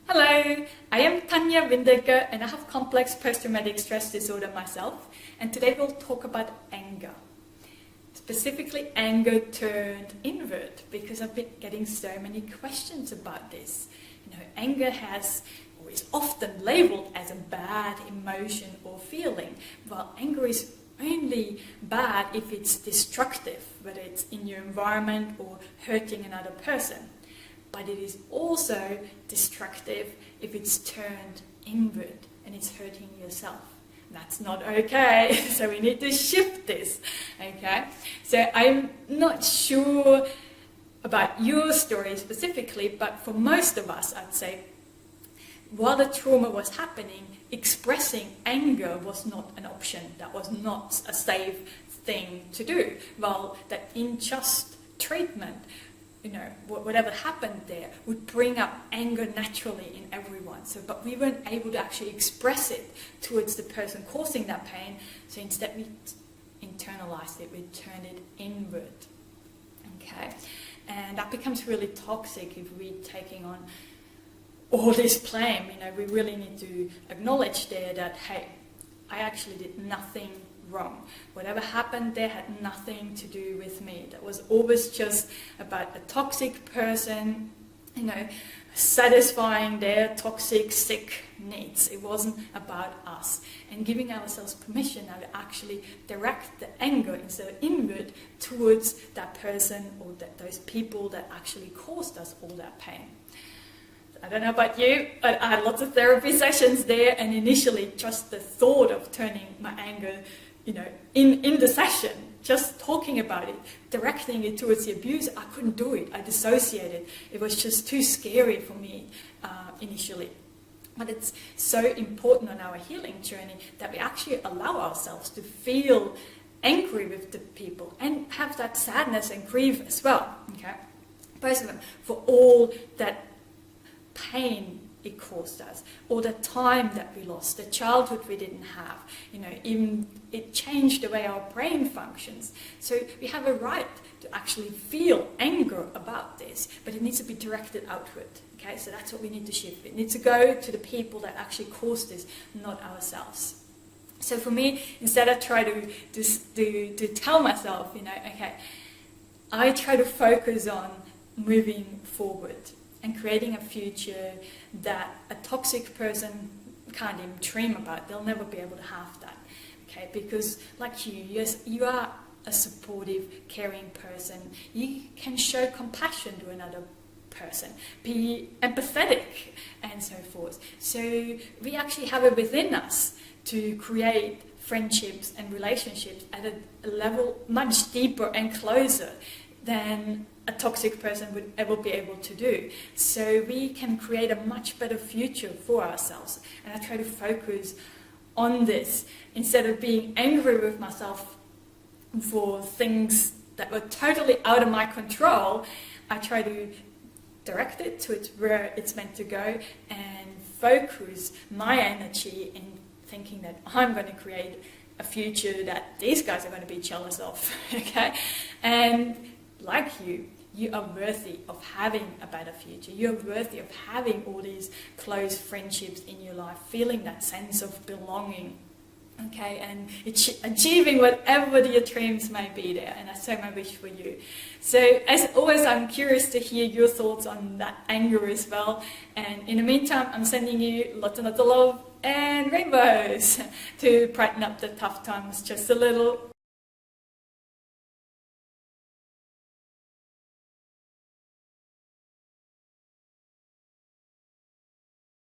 Hello, I am Tanya Windecker and I have complex post-traumatic stress disorder myself, and today we'll talk about anger. Specifically anger turned inward, because I've been getting so many questions about this. Anger is often labeled as a bad emotion or feeling, while anger is only bad if it's destructive, whether it's in your environment or hurting another person. But it is also destructive if it's turned inward and it's hurting yourself. That's not okay, so we need to shift this, okay? So I'm not sure about your story specifically, but for most of us, I'd say, while the trauma was happening, expressing anger was not an option. That was not a safe thing to do. While that unjust treatment, whatever happened there would bring up anger naturally in everyone. But we weren't able to actually express it towards the person causing that pain. So instead we internalized it, we turned it inward. Okay? And that becomes really toxic if we're taking on all this blame. We really need to acknowledge there that, hey, I actually did nothing wrong. Whatever happened there had nothing to do with me. That was always just about a toxic person, satisfying their toxic, sick needs. It wasn't about us. And giving ourselves permission now to actually direct the anger instead of inward towards that person or those people that actually caused us all that pain. I don't know about you, but I had lots of therapy sessions there, and initially just the thought of turning my anger in the session, just talking about it, directing it towards the abuse, I couldn't do it. I dissociated. It was just too scary for me initially. But it's so important on our healing journey that we actually allow ourselves to feel angry with the people and have that sadness and grief as well. Okay, both of them, for all that pain it caused us, or the time that we lost, the childhood we didn't have, even it changed the way our brain functions. So we have a right to actually feel anger about this, but it needs to be directed outward. Okay, so that's what we need to shift. It needs to go to the people that actually caused this, not ourselves. So for me, instead I try to tell myself, okay, I try to focus on moving forward and creating a future that a toxic person can't even dream about. They'll never be able to have that. Okay, because like yes, you are a supportive, caring person. You can show compassion to another person, be empathetic, and so forth. So we actually have it within us to create friendships and relationships at a level much deeper and closer than a toxic person would ever be able to do. So we can create a much better future for ourselves. And I try to focus on this instead of being angry with myself for things that were totally out of my control. I try to direct it to where it's meant to go and focus my energy in thinking that I'm going to create a future that these guys are going to be jealous of. Okay? And like you are worthy of having a better future. You're worthy of having all these close friendships in your life, feeling that sense of belonging, okay, and achieving whatever your dreams may be there. And that's so my wish for you. So as always, I'm curious to hear your thoughts on that anger as well. And in the meantime, I'm sending you lots and lots of love and rainbows to brighten up the tough times just a little.